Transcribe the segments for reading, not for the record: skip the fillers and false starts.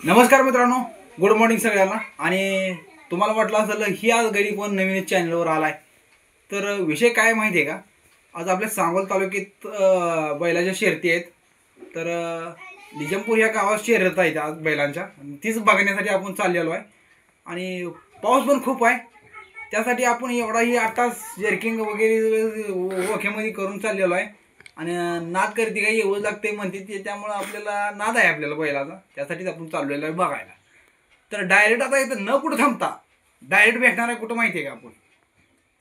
नमस्कार मित्रांनो, good morning सगळ्यांना। आणि तुम्हाला वाटलं असेल ही आज घरी कोण नवीन चॅनलवर आलाय, तर विषय काय माहिती आहे का? आज आपल्या सांगोल तालुक्यात बैलाच्या शर्यती आहेत। तर निजामपूर या गावात शर्यत आहेत आज बैलांच्या, तीच बघण्यासाठी आपण चाललेलो आहे। आणि पाऊस पण खूप आहे, त्यासाठी आपण एवढाही 8 तास जर्किंग वगैरे ओख्यामध्ये करून चाललेलो आहे। आणि नाद करते काही येऊ लागते म्हणते, त्यामुळे आपल्याला नाद आहे आपल्याला बैलाचा, त्यासाठीच आपण चाललेलो आहे बघायला। तर डायरेक्ट आता इथं न कुठं थांबता डायरेक्ट भेटणार आहे कुठं माहिती आहे का? आपण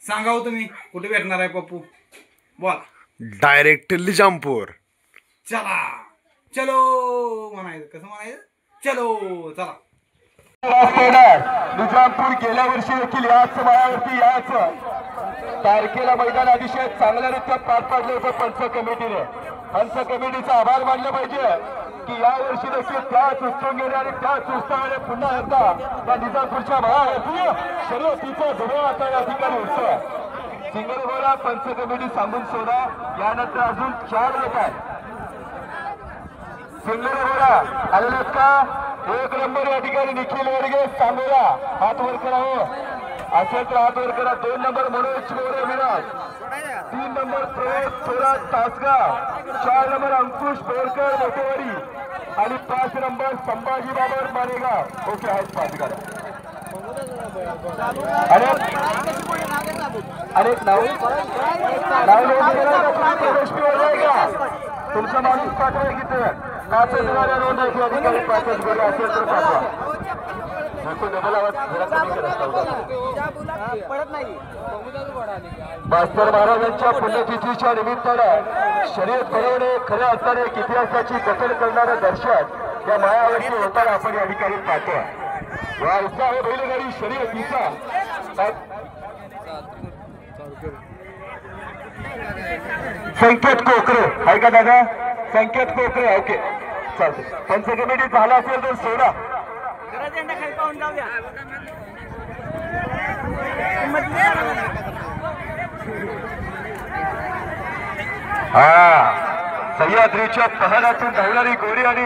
सांगावं तुम्ही कुठे भेटणार आहे पप्पू, बोला। डायरेक्ट निजामपूर। चला चलो म्हणायचं, कसं म्हणायचं? चलो चला। निजामपूर गेल्या वर्षी देखील याच मायावरती याच तारखेला मैदान अतिशय चांगल्यारीत्या पार पाडले होते पंच कमिटीने। पंच कमिटीचा आभार मानले पाहिजे की या वर्षी देखील त्याच उत्सुकतेने आणि त्याच उत्साहाने पुन्हा एकदा या निजामपूरच्या मायावरती शर्यतीचा जवळ आता या ठिकाणी उत्सव सिंगल घोडा पंच कमिटी सांगून सोडा। यानंतर अजून 4 येत आहेत। सिंगल घोडा आलेले का? 1 नंबर या ठिकाणी निखिल वर्गे सांगोला, हात वर करावं असेल तर हात वर करा। 2 नंबर मनोज मोरे विराज, 3 नंबर प्रवेश थोरात तासगाव, 4 नंबर अंकुश बोरकर मोठेवाडी आणि 5 नंबर संभाजी बाबर मारेगाव। ओके, आहेत 5 गाड्या। अनेक नाव तुमचा माणूस पाठवा की ते 5 जणांना नोंद आहे या ठिकाणी 5 गोळी असेल तर पाठवा। मास्तर महाराजांच्या पुण्यतिथीच्या निमित्तानं शर्यत भरवणे खऱ्या अर्थाने इतिहासाची जतन करणारं दर्शन या मायावरती होताना आपण या ठिकाणी पाहतोय। या उत्साह बैलगाडी शर्यतीचा संकेत कोकरे आहे का दादा? संकेत कोकरे, ओके चालते। पंच कमिटी झाला असेल तर सोडा। सह्याद्रीच्या पहाडातून धावणारी घोडी आणि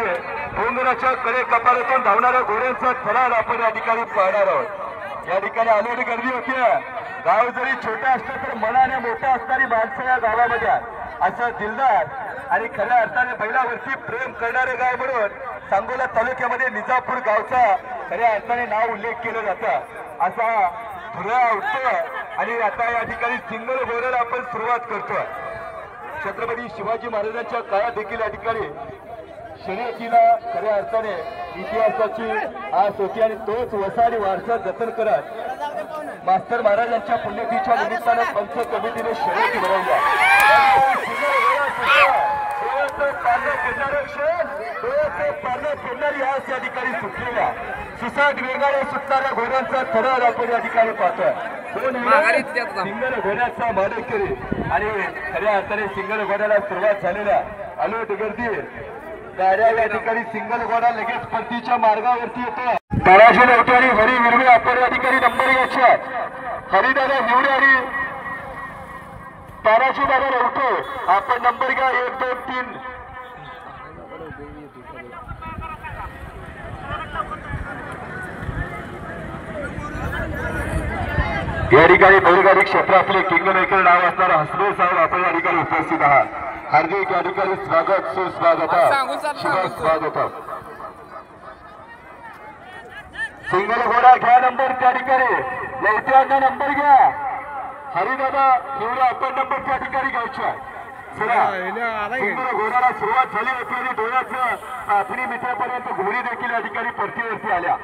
डोंगराच्या कडे कपाळातून धावणाऱ्या घोड्यांचा थरार आपण या ठिकाणी पाहणार आहोत। या ठिकाणी अनेक गर्दी होती। गाव जरी छोटा असलं तर मनाने मोठा असणारी माणसं या गावामध्ये असा दिलदार आणि खऱ्या अर्थाने बैलावरती प्रेम करणारे गाव म्हणून सांगोला तालुक्यामध्ये निजामपूर गावचा खऱ्या अर्थाने नाव उल्लेख केलं जातं। असा धुरा उठतो आणि आता या ठिकाणी सिंगल घोड्याला आपण सुरुवात करतोय। छत्रपती शिवाजी महाराजांच्या काळात देखील या ठिकाणी शर्यतीला खऱ्या अर्थाने इतिहासाची आस होती आणि तोच वसाडी वारसा जतन करत मास्तर महाराजांच्या पुण्यतिथीच्या निमित्तानं पंच कमिटीने शर्यती भरवल्या। या ठिकाणी सुटलेल्या सुसाट वेगाने सुटणाऱ्या घोड्यांचा थरार आपण या ठिकाणी पाहतोय। सिंगल घोड्याचा मालकरी आणि खऱ्या अर्थाने सिंगल घोड्याला सुरुवात झालेल्या अलोट गर्दी गाड्या या ठिकाणी सिंगल घोडा लगेच परतीच्या मार्गावरती येतो। ताराजी लवटे आणि हरी विरवे आपण या ठिकाणी नंबर घ्यायचे। हरिदादा हिवडे आणि ताराजी दादा लवटे आपण नंबर घ्या 1 2 3। या ठिकाणी बैलगाडी क्षेत्रातले किंग मेकर नाव असणारा हसने साहेब आपण या ठिकाणी उपस्थित आहात। हार्दिक या ठिकाणी स्वागत, सुस्वागत, शुभ स्वागत। सिंगल घोडा घ्या नंबर त्या ठिकाणी, लवट्यांना नंबर घ्या। हरिदादा हिवडे आपण नंबर त्या ठिकाणी घ्यायचा। सिंगल घोड्याला सुरुवात झाली होती आणि डोळ्याचं पाथरी मिठापर्यंत घोडी देखील या ठिकाणी परतीवरती आल्या।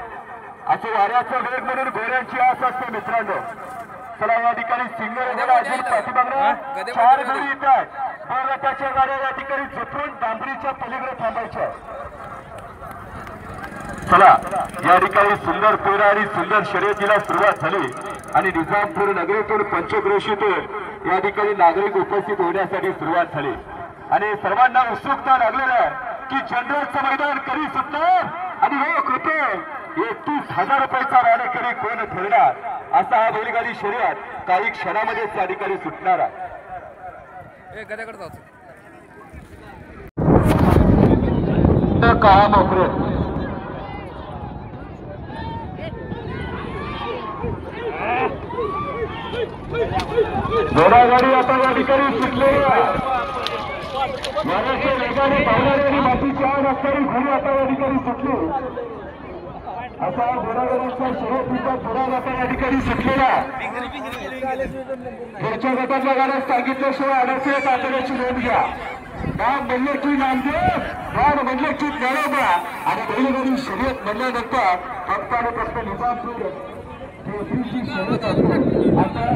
असे वाऱ्याचा वेग म्हणून घोड्यांची आस असते मित्रांनो। चला या ठिकाणी सिंगल घोडा अजून पाठीमागणं 4 घोडी येतात। रथाच्या गाड्या या ठिकाणी झुकून डांबरीच्या पलीकडे थांबायच्या। चला या ठिकाणी सुंदर पेरा आणि सुंदर शर्यतीला सुरुवात झाली आणि निजामपूर नगरीतून पंचक्रोशीतून या ठिकाणी नागरिक उपस्थित होण्यासाठी सुरुवात झाली आणि सर्वांना उत्सुकता लागलेला आहे की जनरलचं मैदान कधी सुटणार आणि हो कृपे 31,000 रुपयाचा राणेकरी कोण ठरणार असा हा बैलगाडी शर्यत काही क्षणामध्येच या ठिकाणी सुटणार आहे। कहा मोकरे घोडागाडी आता या ठिकाणी सुटले महाराष्ट्र वेगाने धावणारी आणि बाकीच्या रस्त्याने घोडी आता या ठिकाणी सुटली असा घोडागाडीचा शर्यतीचा घोडा आता या ठिकाणी सुटलेला पुढच्या गटातल्या गाड्या सांगितल्याशिवाय अडचणी तातडीची नोंद घ्या नाम म्हणले की नामदेव नाम म्हणले की नळोबा आणि बैलगाडी शर्यत म्हणल्यानंतर फक्त आणि फक्त निजामपूर आता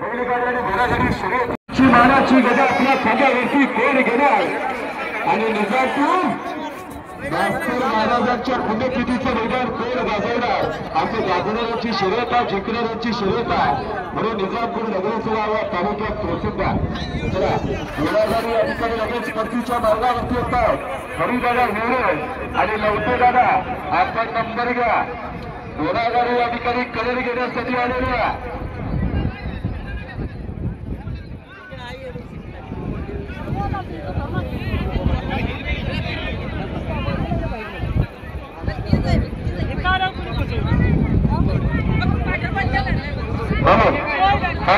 बैलगाडी आणि घोडागाडी शर्यतीची मानाची गदा आपल्या खांद्यावरती कोण घेणार आणि निजामपूर महाराजांच्या पुण्यतिथीचं मैदान कोण गाजवणार असे गाजवणाऱ्यांची शर्यत आहे जिंकणाऱ्यांची शर्यत आहे म्हणून निजामपूर नगरोत्सव तालुक्यात प्रसिद्ध आहे चला घोडागाडी या ठिकाणी लगेच परतीच्या मार्गावरती येतात हरिदादा हिरे आणि लवटे दादा आपण नंबर घ्या घोडागाडी या ठिकाणी कलर घेण्यासाठी आलेल्या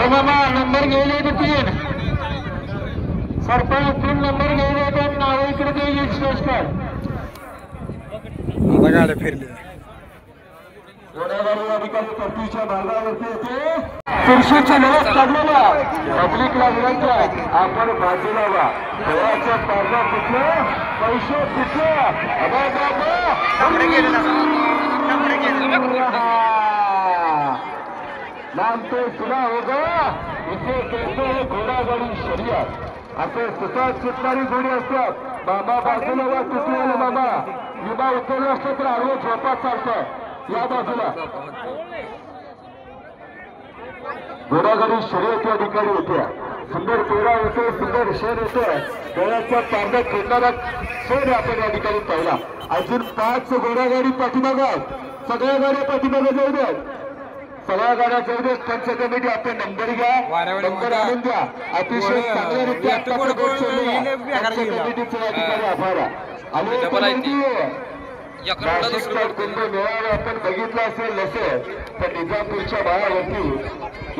मामा नंबर घेऊन येते 3 सरपंच 3 नंबर घेऊन येते नाव इकडे देईल स्टेशन गाड्या फिरले घोडागाडी या ठिकाणी परतीच्या मार्गावरती येते पुरुषाच्या लढत काढलेला पब्लिकला विनंती आहे आपण बाजूला व्हा देवाच्या स्पर्धा कुठलं पैसे नाम तो सुना होगा इसे कहते हैं घोडागाडी शर्यत असे सुसाट सुटणारी घोडी असतात मामा बाजूला वा तुटलेला मामा विमा उतरलं असलं तर आडवं झोपात चालतं या बाजूला घोडागाडी शर्यत या ठिकाणी होत्या सुंदर पेरा होते सुंदर शेर होते डोळ्याच्या तारण्यात खेळणारा शेर आपण या ठिकाणी पाहिला अजून 5 घोडागाडी पाठीमागात सगळ्या गाड्या पाठीमागे जाऊ द्यात सगळ्या गाड्या जाऊ देत पंच कमिटी आपण नंबर घ्या नंबर आणून द्या अतिशय चांगल्यारीत्या कमिटीचं या ठिकाणी आभार कुंभ मेळावा आपण बघितला असेल नसेल तर निजामपूरच्या भागावरती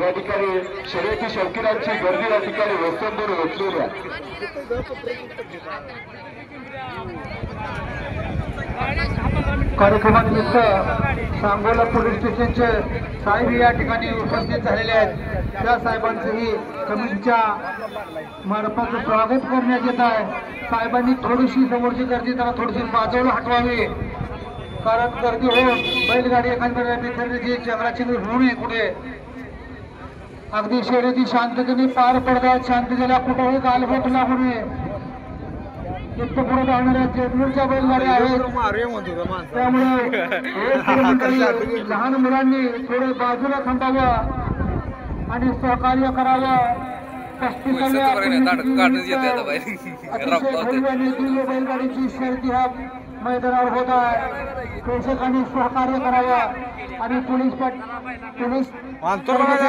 या ठिकाणी शर्यती शौकीनांची गर्दी या ठिकाणी वसंतभर ओतलेली आहे कार्यक्रमानिमित्त सांगोला पोलीस स्टेशनचे साहेब या ठिकाणी उपस्थित झालेले आहेत त्या साहेबांचंही कमिटीच्या मार्फत स्वागत करण्यात येत आहे साहेबांनी थोडीशी समोरची गर्दी त्याला थोडीशी बाजूला हटवावी कारण गर्दी होऊन बैलगाडी एखाद्या चक्राचक्र होऊ नये कुठे अगदी शर्यती शांततेने पार पडतात शांततेला कुठेही गालबोट लागू नये इतकं पुढे धावणाऱ्या जेटूरच्या बैलगाड्या आहेत त्यामुळे लहान मुलांनी थोडे बाजूला थांबावं आणि सहकार्य करावं बैलगाडीची शर्यती ह्या मैदानावर होत आहे प्रेक्षकांनी सहकार्य करावं आणि पोलीस स्वागत करण्यात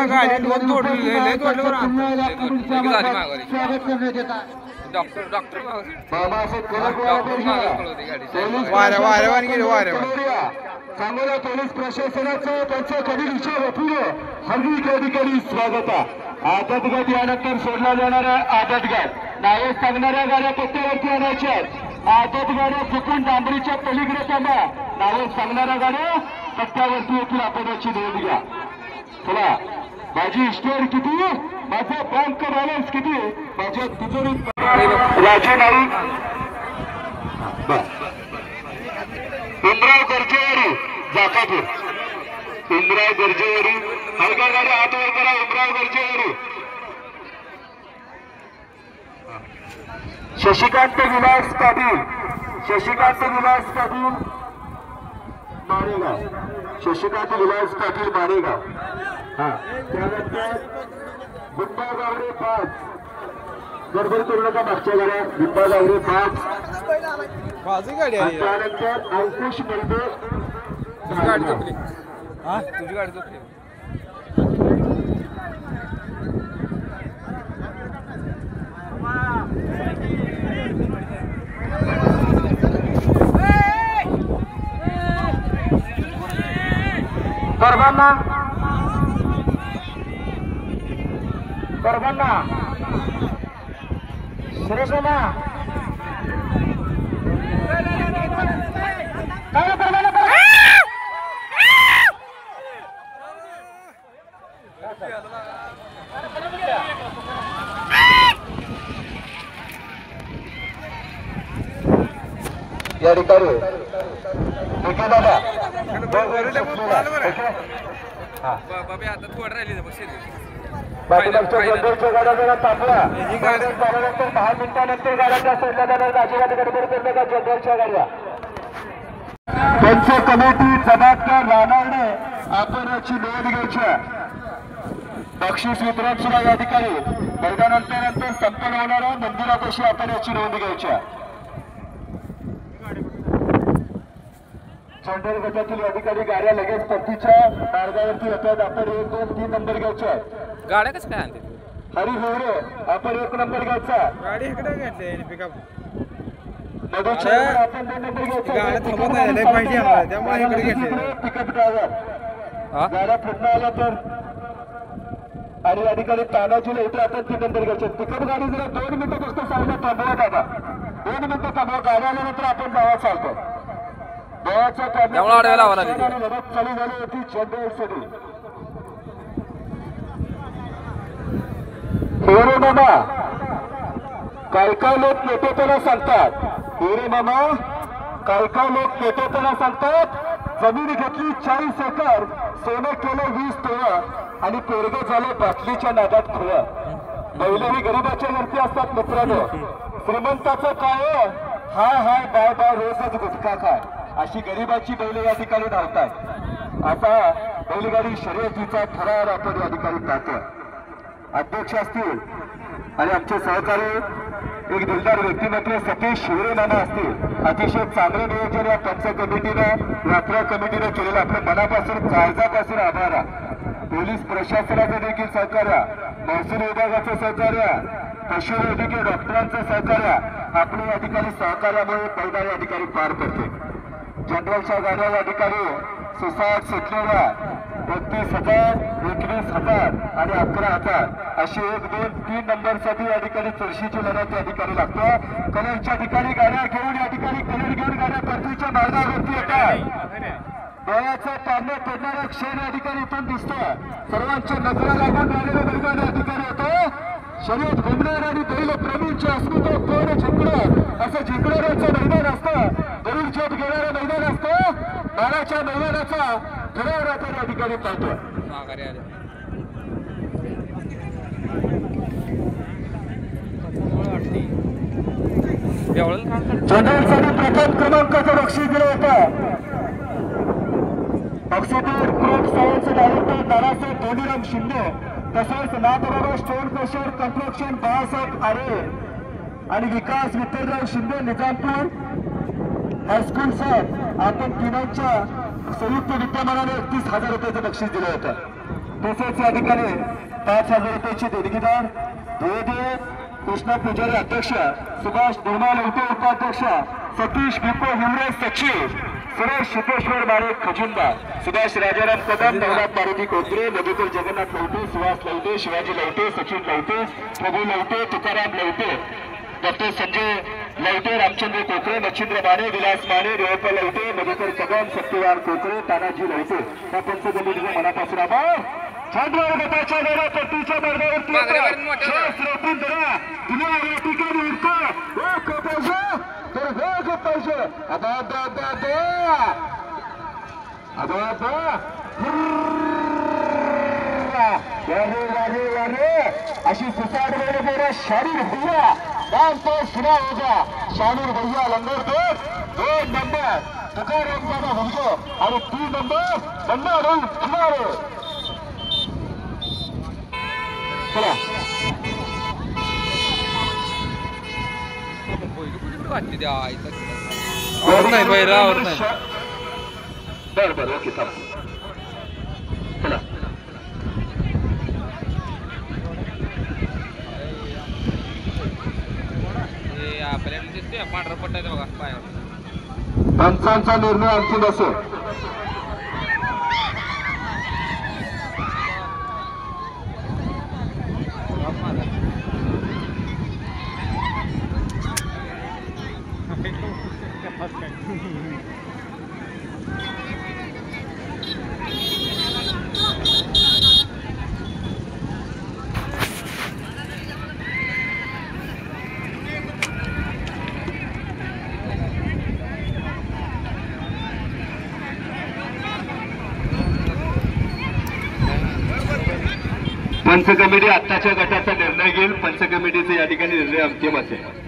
येत आहे सांगोला पोलीस प्रशासनाचं त्यांच्या कमिटीच्या वतीनं हार्दिक अधिकारी स्वागत आहे आदत गट यानंतर सोडला जाणारा आदत गट नावे सांगणाऱ्या गाड्या पत्त्यावरती आणायच्या आदत गाड्या चुकून डांबरीच्या पलीकडे थांबा नावे सांगणाऱ्या गाड्या पत्त्यावरती येथील आपण याची नोंद घ्या चला माझी स्टोर किती माझा बँक बॅलन्स किती माझ्या तिजोरीत राजू नाईक इंद्राव गरजेवारी जाकापूर इंद्राव गरजेवारी हलका गाडी हातवर करा इंद्राव गरजेवारी शशिकांत विलास पाटील मारेगाव शशिकांत विलास पाटील मारेगाव हा त्यानंतर बिंबा गावडे 5 गडबड करू नका मागच्या गाड्या बिंबा गावडे 5 त्यानंतर अंकुश मर्दे तुझी गाडी झोपली सर्वांना सर्वांना सुरेशांना काय परवाना या ठिकाणी दादा पाठीमागच्या जनरलच्या गाड्या जरा थांबल्या. झाल्यानंतर 10 मिनिटानंतर गाड्या सोडल्या जाणार. अजिबात गडबड करू नका जनरलच्या गाड्या. त्यांच्या कमिटी जबाबदार राहणारने आपण याची नोंद घ्यायची. बक्षीस वितरण सुद्धा या ठिकाणी मैदानानंतर संपन्न होणाऱ्या मंदिरापाशी आपण याची नोंद घ्यायची. जनरल गटातील अधिकारी गाड्या लगेच पट्टीच्या मार्गावरती येतात. आपण 1, 2, 3 नंबर घ्यायच्या. गाड्या कसं काय आणते हरी हिवरे आपण 1 नंबर घ्यायचा. गाडी इकडे घेतली पिकअप आपण 2 नंबर घ्यायचा. गाड्या थांबत नाही पाहिजे त्यामुळे इकडे घेतली. पिकअप ड्रायव्हर गाड्या फिरणं आल्या तर आणि या ठिकाणी तानाजी लवटे आपण 3 नंबर घ्यायचे. पिकअप गाडी जरा 2 मिनिटं फक्त साईडला थांबवा दादा. 2 मिनिटं थांबवा. गाड्या आल्यानंतर आपण गावात चालतो. त्यामुळे आडव्या लावा लागली. चालू झाली होती जनरल साठी. हिरे मामा काय लोक नेतेपणा सांगतात. हिरे मामा काय लोक नेतेपणा सांगतात. जमीन घेतली 40 एकर, सोनं केलं 20 तोळा आणि पोरगं झालं बाटलीच्या नादात खोया. बैल ही गरीबाच्या वरती असतात मित्रांनो. श्रीमंताचं काय हाय बाय बाय रोजच गुटखा खाय अशी गरीबाची बैल या ठिकाणी धावतात. आता बैलगाडी शर्यतीचा थरार आपण या ठिकाणी पाहतोय. अध्यक्ष असतील आणि आमचे सहकारी एक दिलदार व्यक्तिमत्व सतीश शिवरे नाना असतील. अतिशय चांगलं नियोजन या पंच कमिटीनं यात्रा कमिटीनं केलेलं आपल्या मनापासून काळजापासून आभार. पोलीस प्रशासनाचं देखील सहकार्य, महसूल विभागाचं सहकार्य, पशुवैद्यकीय डॉक्टरांचं सहकार्य आपल्या या ठिकाणी सहकार्यामुळे मैदान या ठिकाणी पार पडते. जनरलच्या गाड्या या ठिकाणी सुसाट सुटलेल्या 32,000, 21,000 आणि 11,000 अशी 1, 2, 3 नंबरसाठी या ठिकाणी चुरशीची लढत या ठिकाणी लागते. कलरच्या ठिकाणी गाड्या घेऊन या ठिकाणी कलर घेऊन गाड्या परतीच्या मार्गावरती येतात. डोळ्याचा पारणं पडणारा क्षण या ठिकाणी इथून दिसतोय. सर्वांच्या नजरा लागून राहिलेलं मैदान या ठिकाणी होतं. शर्यत घुमणार आणि बैल प्रेमींची अस्मिता कोण जिंकणार असं जिंकणाऱ्याचं मैदान असतं. गरुड झोप घेणारं मैदान असतं. बाळाच्या मैदानाचा थरार आपण या ठिकाणी पाहतोय. जनरलसाठी प्रथम क्रमांकाचं बक्षीस दिलं होतं. बक्षीसवर group science director Dadasaheb Dhoniram Shinde, तसेच Nathbaba stone crusher construction Balasaheb Aare आणि विकास विठ्ठलराव शिंदे निजामपूर हायस्कूल साहेब आपण तिघांच्या संयुक्त विद्यमानाने 31,000 रुपयाचं बक्षीस दिलं होतं. तसेच या ठिकाणी 5,000 रुपयाची देणगीदार ध्येय कृष्णा पुजारी अध्यक्ष, सुभाष निर्मा लवटे उपाध्यक्ष, सतीश बिप्पो हिवरे सचिव, सुरेश सिद्धेश्वर मारे खजिनदार, सुभाष राजाराम कदम, नवनाथ मारुती कोत्रे, मधुकर जगन्नाथ लवटे, सुहास लवटे, शिवाजी लवटे, सचिन लवटे, प्रभू लवटे, तुकाराम लवटे, डॉक्टर संजय लवटे, रामचंद्र कोकरे, मच्छिंद्र माने, विलास माने, रेवप्पा लवटे, मधुकर कदम, सत्यवान कोकरे, तानाजी लवटे या पंचजमिनीचे मनापासून आभार. जनरल गटाच्या गाड्या पट्टीच्या मार्गावरती तर वेग पाहिजे. अशी सुसाट वेळ मेरा शारीर भैया नाम तो सुना होगा. शारीर भैया लंगर 2 नंबर तुकाराम दादा भुजो आणि 3 नंबर बंडा रोल खिलारे. चला बरं ओके थांब. चला पांढरा पट्टा बघा पायावर. पंचांचा निर्णय अंतिम असेल. पंच कमिटी आत्ताच्या गटाचा निर्णय घेईल. पंच कमिटीचा या ठिकाणी निर्णय अंतिम असेल.